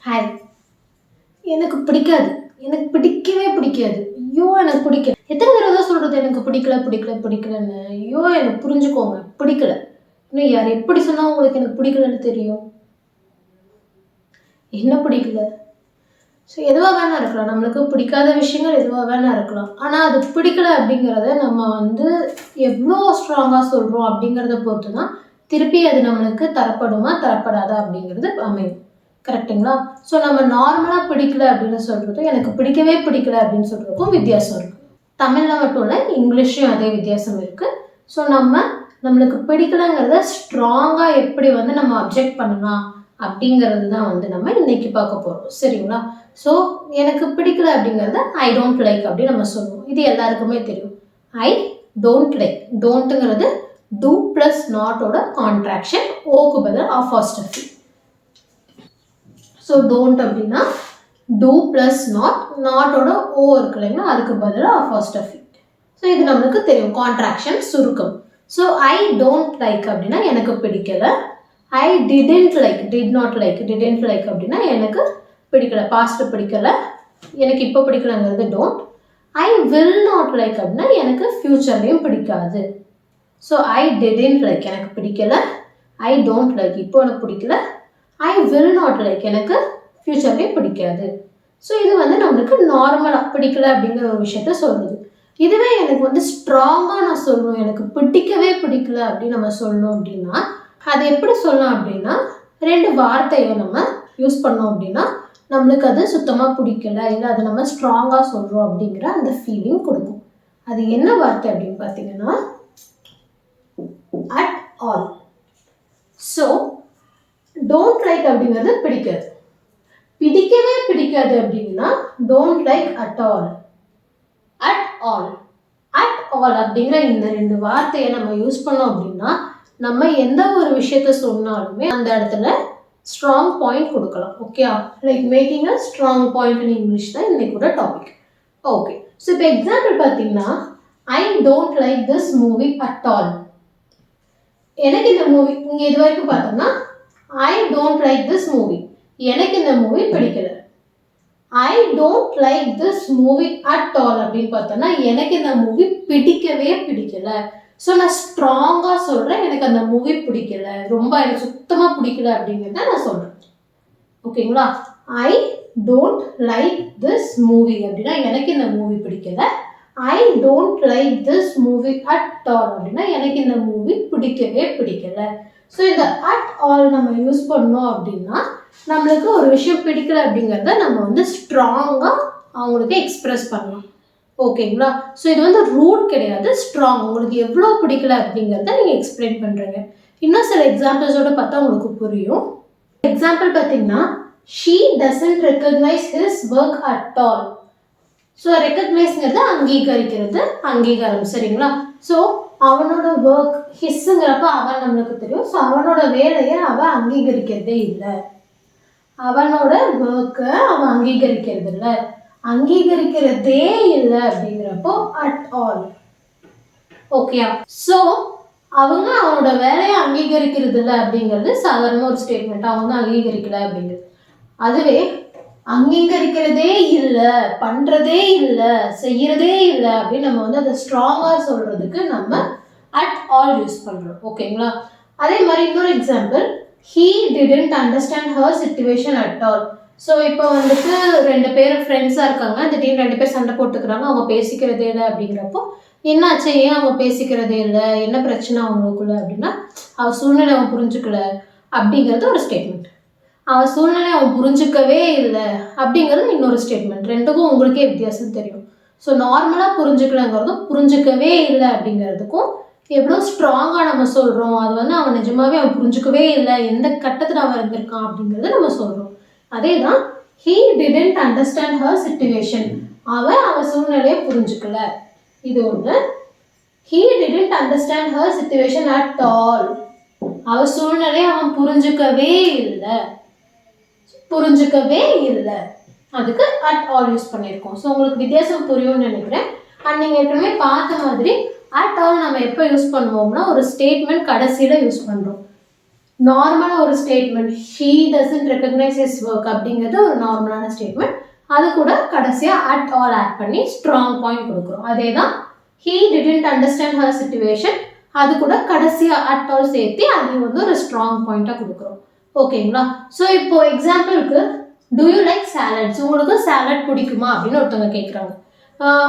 Hi. எனக்கு பிடிக்காது. எனக்கு பிடிக்கவே பிடிக்காது. ஐயோ! எனக்கு பிடிக்கல. எத்தனை தடவை தான் சொல்றது எனக்கு பிடிக்கல, பிடிக்கல, பிடிக்கலன்னு. ஐயோ! எனக்கு புரிஞ்சுக்கோங்க. பிடிக்கல. இன்னும் யார் எப்படி சொன்னா உங்களுக்கு எனக்கு பிடிக்கலன்னு தெரியும்? என்ன பிடிக்கல? ஸோ எதுவா வேணா இருக்கலாம். நம்மளுக்கு பிடிக்காத விஷயங்கள் எதுவா வேணா இருக்கலாம். ஆனா அது பிடிக்கல அப்படிங்கிறத நம்ம எவ்வளோ ஸ்ட்ராங்கா சொல்றோம் அப்படிங்கிறத பொறுத்து தான் திருப்பி அது நம்மளுக்கு தரப்படுமா, தரப்படாதா அப்படிங்கிறது அமையும். கரெக்ட்டுங்களா? ஸோ நம்ம நார்மலா பிடிக்கல அப்படின்னு சொல்றதும், எனக்கு பிடிக்கவே பிடிக்கல அப்படின்னு சொல்றதுக்கும் வித்தியாசம் இருக்கு. தமிழ்ல மட்டும் இல்ல, இங்கிலீஷ்லயும் அதே வித்தியாசம் இருக்கு. ஸோ நம்மளுக்கு பிடிக்கலங்கிறத ஸ்ட்ராங்கா எப்படி நம்ம அப்ஜெக்ட் பண்ணலாம் அப்படிங்கிறது தான் நம்ம இன்னைக்கு பார்க்க போறோம். சரிங்களா? ஸோ எனக்கு பிடிக்கல அப்படிங்கிறத ஐ டோன்ட் லைக் அப்படின்னு நம்ம சொல்லுவோம். இது எல்லாருக்குமே தெரியும். I don't like. டோன்ட்டுங்கிறது டூ பிளஸ் நாட்டோட கான்ட்ராக்ஷன். ஓக்கு பதில் ஆஃபாஸ்டஃபி. ஸோ டோன்ட் அப்படின்னா டூ பிளஸ் நாட்டோட ஓ இருக்கு இல்லைங்களா, அதுக்கு பதிலாக அஃபாஸ்டஃபி. ஸோ இது நம்மளுக்கு தெரியும், கான்ட்ராக்ஷன், சுருக்கம். ஸோ ஐ டோன்ட் லைக் அப்படின்னா எனக்கு பிடிக்கல. I didn't like, did not like, didn't like அப்படின்னா எனக்கு பிடிக்கல, பாஸ்ட் பிடிக்கல, எனக்கு இப்போ பிடிக்கலங்கிறது don't. I will not like அப்படின்னா எனக்கு ஃபியூச்சர்லேயும் பிடிக்காது. ஸோ ஐ டிடென்ட் லைக் எனக்கு பிடிக்கல, ஐ டோன்ட் லைக் இப்போ எனக்கு பிடிக்கல, ஐ வில் நாட் லைக் எனக்கு ஃபியூச்சர்லேயும் பிடிக்காது. ஸோ இது நம்மளுக்கு நார்மலாக பிடிக்கல அப்படிங்கிற ஒரு விஷயத்த சொல்லுது. இதுவே எனக்கு ஸ்ட்ராங்காக நான் சொல்லணும், எனக்கு பிடிக்கவே பிடிக்கல அப்படின்னு நம்ம சொல்லணும் அப்படின்னா அது எப்படி சொல்லலாம் அப்படின்னா, ரெண்டு வார்த்தையை நம்ம யூஸ் பண்ணோம் அப்படின்னா நம்மளுக்கு அது சுத்தமாக பிடிக்கல, இல்லை அது நம்ம ஸ்ட்ராங்காக சொல்கிறோம் அப்படிங்கிற அந்த ஃபீலிங் கொடுக்கும். அது என்ன வார்த்தை அப்படின்னு பார்த்தீங்கன்னா at all. So don't like அப்படிங்கிறது பிடிக்காது. பிடிக்கவே பிடிக்காது அப்படின்னா don't like at all. At all, at all அப்படிங்கிற இந்த ரெண்டு வார்த்தையை நம்ம யூஸ் பண்ணோம் அப்படின்னா நம்ம எந்த ஒரு விஷயத்த சொன்னாலுமே அந்த இடத்துல ஸ்ட்ராங் பாயிண்ட் கொடுக்கலாம். Okay, like making a strong point in English தான் இன்னைக்கு கூட டாபிக். ஓகே, ஸோ இப்போ எக்ஸாம்பிள் பார்த்தீங்கன்னா ஐ don't like this movie at all. எனக்கு இந்த மூவி இங்கே இது வரைக்கும் பார்த்தோம்னா ஐ டோன்ட் லைக் திஸ் மூவி, எனக்கு இந்த மூவி பிடிக்கல. ஐ don't like this movie at all அப்படின்னு பார்த்தோம்னா எனக்கு இந்த மூவி பிடிக்கவே பிடிக்கல. ஸோ நான் ஸ்ட்ராங்காக சொல்கிறேன், எனக்கு அந்த மூவி பிடிக்கல, ரொம்ப எனக்கு சுத்தமாக பிடிக்கல அப்படிங்கிறத நான் சொல்கிறேன். ஓகேங்களா? ஐ டோன்ட் லைக் திஸ் மூவி அப்படின்னா எனக்கு இந்த மூவி பிடிக்கல. ஐ don't like this movie at all அப்படின்னா எனக்கு இந்த மூவி பிடிக்கவே பிடிக்கல. ஸோ இந்த அட் ஆல் நம்ம யூஸ் பண்ணோம் அப்படின்னா நம்மளுக்கு ஒரு விஷயம் பிடிக்கல அப்படிங்கிறத நம்ம ஸ்ட்ராங்காக அவங்களுக்கு எக்ஸ்பிரஸ் பண்ணலாம். ஓகேங்களா? ஸோ இது ரூட் கிடையாது, ஸ்ட்ராங். உங்களுக்கு எவ்வளோ பிடிக்கல அப்படிங்கிறத நீங்கள் எக்ஸ்பிளைன் பண்ணுறீங்க. இன்னும் சில எக்ஸாம்பிள்ஸோட பார்த்தா உங்களுக்கு புரியும். எக்ஸாம்பிள் பார்த்தீங்கன்னா she doesn't recognise his work at all. So ரெக்கக்னைஸ்ங்கிறது அங்கீகரிக்கிறது, அங்கீகாரம். சரிங்களா? ஸோ அவனோட ஒர்க், ஹிஸ்ஸுங்கிறப்ப அவன் நம்மளுக்கு தெரியும். ஸோ அவனோட வேலையை அவன் அங்கீகரிக்கிறதே இல்லை, அவனோட ஒர்க்கை அவன் அங்கீகரிக்கிறது இல்லை, அங்கீகரிக்கிறதே இல்லை அப்படிங்கிறப்போ அட் ஆல். ஓகே, ஸோ அவங்க அவனோட வேலையை அங்கீகரிக்கிறது இல்லை அப்படிங்கிறது சாதாரண ஒரு ஸ்டேட்மெண்ட். அவங்க அங்கீகரிக்கல அப்படிங்கிறது. அதுவே அங்கீகரிக்கிறதே இல்லை, பண்றதே இல்லை, செய்யறதே இல்லை அப்படின்னு நம்ம அதை ஸ்ட்ராங்கா சொல்றதுக்கு நம்ம அட் ஆல் யூஸ் பண்றோம். ஓகேங்களா? அதே மாதிரி இன்னொரு example, he didn't understand her situation at all. So இப்போ ரெண்டு பேர் ஃப்ரெண்ட்ஸாக இருக்காங்க, திடீர்னு ரெண்டு பேர் சண்டை போட்டுக்கிறாங்க, அவங்க பேசிக்கிறதே இல்லை அப்படிங்கிறப்போ என்னாச்சு, ஏன் அவங்க பேசிக்கிறதே இல்லை, என்ன பிரச்சனை அவங்களுக்குள்ள அப்படின்னா அவ சூழ்நிலை அவன் புரிஞ்சுக்கல அப்படிங்கிறது ஒரு ஸ்டேட்மெண்ட். அவன் சூழ்நிலை அவன் புரிஞ்சுக்கவே இல்லை அப்படிங்கிறது இன்னொரு ஸ்டேட்மெண்ட். ரெண்டுக்கும் உங்களுக்கே வித்தியாசம் தெரியும். ஸோ நார்மலாக புரிஞ்சுக்கலங்கிறதும் புரிஞ்சுக்கவே இல்லை அப்படிங்கிறதுக்கும் எவ்வளோ ஸ்ட்ராங்காக நம்ம சொல்கிறோம், அது அவன் நிஜமாவே அவன் புரிஞ்சுக்கவே இல்லை, எந்த கட்டத்தில் அவன் இருந்திருக்கான் அப்படிங்கிறத நம்ம சொல்கிறோம். அதே தான் he didn't understand her situation. அவன் சூழ்நிலையை புரிஞ்சுக்கல. இது ஒன்று. he didn't understand her situation at all. அவன் சூழ்நிலையை அவன் புரிஞ்சுக்கவே இல்லை, புரிஞ்சுக்கவே இல்லை. அதுக்கு அட் ஆல் யூஸ் பண்ணியிருக்கோம். ஸோ உங்களுக்கு வித்தியாசம் புரியும்னு நினைக்கிறேன். அண்ட் நீங்கள் ஏற்கனவே பார்த்த மாதிரி அட் ஆல் நம்ம எப்போ யூஸ் பண்ணுவோம்னா ஒரு ஸ்டேட்மெண்ட் கடைசியில் யூஸ் பண்ணுறோம். நார்மலாக ஒரு statement he doesn't recognize his work அப்படிங்கிறது ஒரு நார்மலான ஸ்டேட்மெண்ட். அது கூட கடைசியாக at all ஆட் பண்ணி ஸ்ட்ராங் பாயிண்ட் கொடுக்குறோம். அதே தான் he didn't understand her situation, அது கூட கடைசியாக at all சேர்த்து அது வந்து ஒரு ஸ்ட்ராங் பாயிண்ட்டாக கொடுக்குறோம். ஓகேங்களா? ஸோ இப்போ எக்ஸாம்பிளுக்கு do you like salads, உங்களுக்கு சாலட் பிடிக்குமா அப்படின்னு ஒருத்தவங்க கேட்குறாங்க.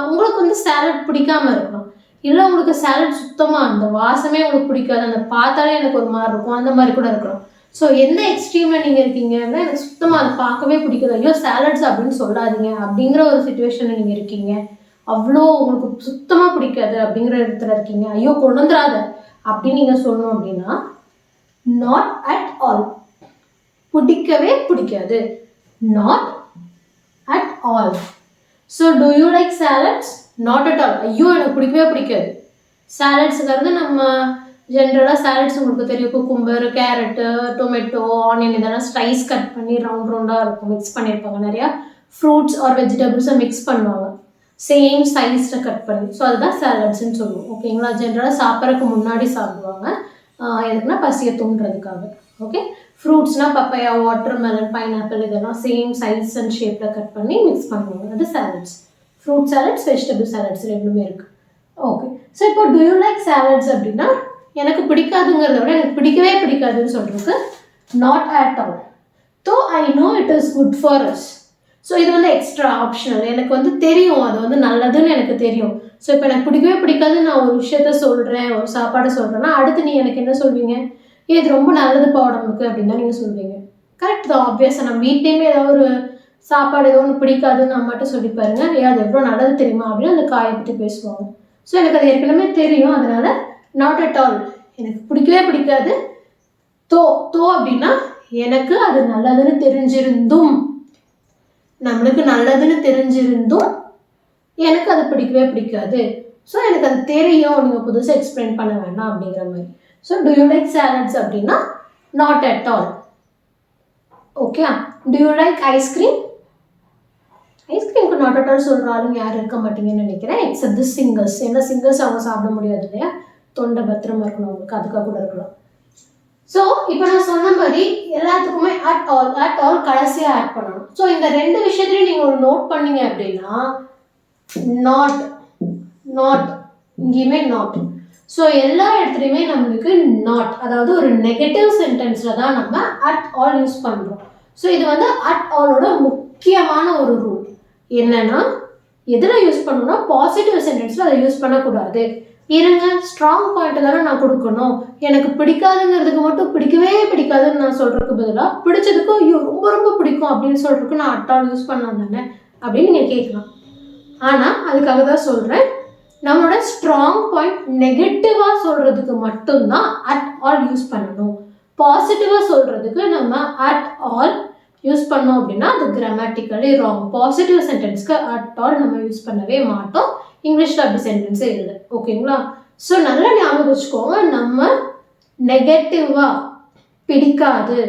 உங்களுக்கு வந்து சாலட் பிடிக்காம இருக்கணும், இல்லை உங்களுக்கு சாலட் சுத்தமாக அந்த வாசமே உங்களுக்கு பிடிக்காது, அந்த பார்த்தாலே எனக்கு ஒரு மாதிரி இருக்கும், அந்த மாதிரி கூட இருக்கணும். ஸோ எந்த எக்ஸ்ட்ரீமில் நீங்கள் இருக்கீங்கன்னா எனக்கு சுத்தமாக அதை பார்க்கவே பிடிக்காது, ஐயோ சாலட்ஸ் அப்படின்னு சொல்லாதீங்க அப்படிங்கிற ஒரு சுச்சுவேஷனில் நீங்கள் இருக்கீங்க, அவ்வளோ உங்களுக்கு சுத்தமாக பிடிக்காது அப்படிங்கிற இடத்துல இருக்கீங்க, ஐயோ கொண்டுறாத அப்படின்னு நீங்கள் சொல்லணும் அப்படின்னா நாட் அட் ஆல், பிடிக்கவே பிடிக்காது, not at all. So do you like salads? Not at all, ஐயோ எனக்கு பிடிக்கவே பிடிக்காது. சாலட்ஸுங்கிறது நம்ம ஜென்ரலாக சாலட்ஸ் உங்களுக்கு தெரியும், குக்கும்பர், கேரட்டு, டொமேட்டோ, ஆனியன் இதெல்லாம் ஸ்லைஸ் கட் பண்ணி ரவுண்ட் ரவுண்டாக இருக்கும், மிக்ஸ் பண்ணியிருப்பாங்க, நிறையா ஃப்ரூட்ஸ் ஆர் வெஜிடபிள்ஸை மிக்ஸ் பண்ணுவாங்க சேம் சைஸில் கட் பண்ணி. ஸோ அதுதான் சாலட்ஸ்ன்னு சொல்லுவோம். ஓகேங்களா? ஜென்ரலாக சாப்பிட்றதுக்கு முன்னாடி சாப்பிடுவாங்க, எதுக்குன்னா பசியை தூண்டுறதுக்காக. ஓகே, ஃப்ரூட்ஸ்னால் பப்பையா, வாட்டர்மெலன், பைனாப்பிள் இதெல்லாம் சேம் சைஸ் அண்ட் ஷேப்பில் கட் பண்ணி மிக்ஸ் பண்ணுவாங்க, அது salads. Fruit salads, vegetable salads ரெண்டுமே இருக்குது. ஓகே, ஸோ இப்போ டூ யூ லைக் சாலட்ஸ் அப்படின்னா எனக்கு பிடிக்காதுங்கிறத விட எனக்கு பிடிக்கவே பிடிக்காதுன்னு சொல்கிறதுக்கு not at all. Though I know it is good for us. So இது வந்து எக்ஸ்ட்ரா ஆப்ஷனல், எனக்கு வந்து தெரியும் அது வந்து நல்லதுன்னு எனக்கு தெரியும். ஸோ இப்போ எனக்கு பிடிக்கவே பிடிக்காதுன்னு நான் ஒரு விஷயத்த சொல்கிறேன், ஒரு சாப்பாடை சொல்கிறேன்னா அடுத்து நீ எனக்கு என்ன சொல்வீங்க? இது ரொம்ப நல்லதுப்பா உடம்புக்கு அப்படின்னு தான் நீங்கள் சொல்வீங்க. கரெக்ட் தான், ஆப்வியஸாக. நம்ம வீட்லேயுமே ஏதாவது ஒரு சாப்பாடு ஏதோ ஒன்று பிடிக்காதுன்னு நான் மட்டும் சொல்லி பாருங்க, அது எவ்வளோ நல்லது தெரியுமா அப்படின்னு அந்த காயை பற்றி பேசுவாங்க. ஸோ எனக்கு அது ஏற்கனவே தெரியும், அதனால் நாட் அட் ஆல், எனக்கு பிடிக்கவே பிடிக்காது. தோ தோ அப்படின்னா எனக்கு அது நல்லதுன்னு தெரிஞ்சிருந்தும், நம்மளுக்கு நல்லதுன்னு தெரிஞ்சிருந்தும் எனக்கு அது பிடிக்கவே பிடிக்காது. ஸோ எனக்கு அது தெரியும், நீங்கள் புதுசாக எக்ஸ்பிளைன் பண்ண வேண்டாம் அப்படிங்கிற மாதிரி. So do you like salads அப்படின்னா not at all. Okay, do you like ice cream? ஐஸ்கிரீமுக்கு நாட் அட் ஆல் சொல்கிற ஆளுங்க யாரும் இருக்க மாட்டீங்கன்னு நினைக்கிறேன், எக்ஸப்ட் தி சிங்கர்ஸ். ஏன்னா சிங்கர்ஸ் அவங்க சாப்பிட முடியாது இல்லையா, தொண்டை பத்திரமா இருக்கணும் அவங்களுக்கு, அதுக்காக கூட இருக்கலாம். ஸோ இப்போ நான் சொன்ன மாதிரி எல்லாத்துக்குமே அட் ஆல் கடைசியாக ஆட் பண்ணணும். ஸோ இந்த ரெண்டு விஷயத்துலையும் நீங்கள் ஒரு நோட் பண்ணீங்க அப்படின்னா நாட் நாட் இங்கேயுமே நாட். ஸோ எல்லா இடத்துலையுமே நம்மளுக்கு நாட், அதாவது ஒரு நெகட்டிவ் சென்டென்ஸில் தான் நம்ம அட் ஆல் யூஸ் பண்ணுறோம். ஸோ இது வந்து அட் ஆலோட முக்கியமான ஒரு ரூல். என்னன்னா எதில் யூஸ் பண்ணணும்னா பாசிட்டிவ் சென்டென்ஸில் அதை யூஸ் பண்ணக்கூடாது. இருங்க, ஸ்ட்ராங் பாயிண்ட் தானே நான் கொடுக்கணும், எனக்கு பிடிக்காதுங்கிறதுக்கு மட்டும் பிடிக்கவே பிடிக்காதுன்னு நான் சொல்கிறதுக்கு பதிலாக பிடிச்சதுக்கு ஐயோ ரொம்ப ரொம்ப பிடிக்கும் அப்படின்னு சொல்கிறதுக்கு நான் அட் ஆல் யூஸ் பண்ணலாம் தானே அப்படின்னு நீங்கள் கேட்கலாம். ஆனால் அதுக்காக தான் சொல்கிறேன், நம்மளோட ஸ்ட்ராங் பாயிண்ட் நெகட்டிவாக சொல்கிறதுக்கு மட்டும்தான் அட் ஆல் யூஸ் பண்ணணும். பாசிட்டிவாக சொல்கிறதுக்கு நம்ம அட் ஆல் யூஸ் பண்ணோம் அப்படின்னா அது கிராமட்டிக்கலி ராங். பாசிட்டிவ் சென்டென்ஸ்க்கு அட் ஆல் நம்ம யூஸ் பண்ணவே மாட்டோம், இங்கிலீஷில் அப்படி சென்டென்ஸே இல்லை. ஓகேங்களா? ஸோ நல்லா ஞாபகம் வச்சுக்கோங்க, நம்ம நெகட்டிவாக பிடிக்காது,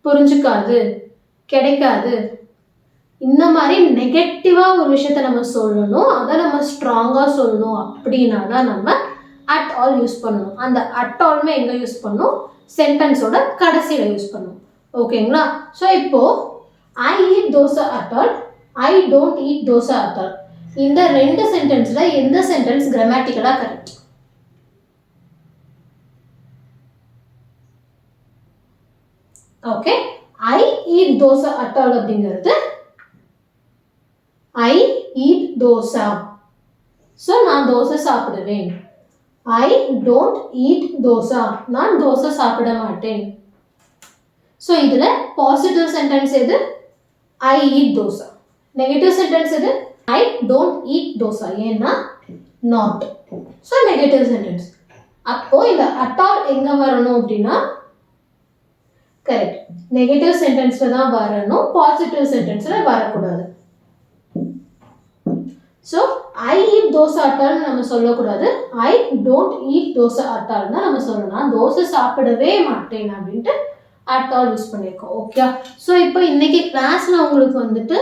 புரிஞ்சுக்காது, கிடைக்காது, இந்த மாதிரி நெகட்டிவாக ஒரு விஷயத்த நம்ம சொல்லணும், அதை நம்ம ஸ்ட்ராங்காக சொல்லணும் அப்படின்னா தான் நம்ம அட் ஆல் யூஸ் பண்ணணும். அந்த அட் ஆல்மே எங்கே யூஸ் பண்ணணும்? சென்டென்ஸோட கடைசியில் யூஸ் பண்ணணும். ஓகேங்களா? ஸோ இப்போது I eat dosa at all, I don't eat dosa at all, இந்த ரெண்டு சென்டென்ஸில் எந்த சென்டென்ஸ் கிராமட்டிக்கலாக correct? Okay, I eat dosa at all அப்படிங்கிறது ஐ ஈட் தோசா, ஸோ நான் தோசை சாப்பிடுவேன். ஐ டோன்ட் ஈட் தோசா, நான் தோசை சாப்பிட மாட்டேன். ஸோ இதில் பாசிட்டிவ் சென்டென்ஸ் எது? I eat dosa. Negative sentence எது? ஐ டோன்ட் ஈட் தோசா, ஏன்னா நாட். So negative sentence. அப்போது இந்த அட் ஆல் எங்கே வரணும் அப்படின்னா கரெக்ட் நெகட்டிவ் சென்டென்ஸில் தான் வரணும், பாசிட்டிவ் சென்டென்ஸில் வரக்கூடாது. ஸோ ஐ ஈட் தோசை அட்டால்னு நம்ம சொல்லக்கூடாது, ஐ டோன்ட் ஈட் தோசை அட்டால் தான் நம்ம சொல்லணும். தோசை சாப்பிடவே மாட்டேன் அப்படின்ட்டு அட் ஆல் யூஸ் பண்ணியிருக்கோம். ஓகே, ஸோ இப்போ இன்னைக்கு கிளாஸில் உங்களுக்கு வந்துட்டு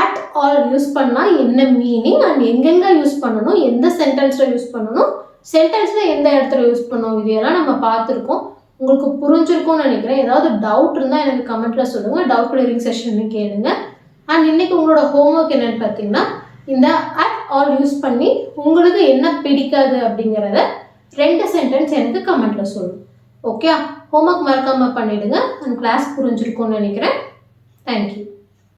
அட் ஆல் யூஸ் பண்ணால் என்ன மீனிங் அண்ட் எங்கெங்கே யூஸ் பண்ணணும், எந்த சென்டென்ஸில் யூஸ் பண்ணணும், சென்டென்ஸில் எந்த இடத்துல யூஸ் பண்ணணும், இதையெல்லாம் நம்ம பார்த்துருக்கோம். உங்களுக்கு புரிஞ்சிருக்கும்னு நினைக்கிறேன். ஏதாவது டவுட் இருந்தால் எனக்கு கமெண்ட்டில் சொல்லுங்கள். டவுட் கிளியரிங் செஷன் கேளுங்க. அண்ட் இன்றைக்கி உங்களோட ஹோம்ஒர்க் என்னென்னு பார்த்தீங்கன்னா, இந்த அட் ஆல் யூஸ் பண்ணி உங்களுக்கு என்ன பிடிக்காது அப்படிங்கிறத 2 சென்டென்ஸ் எனக்கு கமெண்ட்டில் சொல்லுங்கள். ஓகே, ஹோம்ஒர்க் மறக்காமல் பண்ணிவிடுங்க. அண்ட் கிளாஸ் புரிஞ்சிருக்கும்னு நினைக்கிறேன். தேங்க்யூ.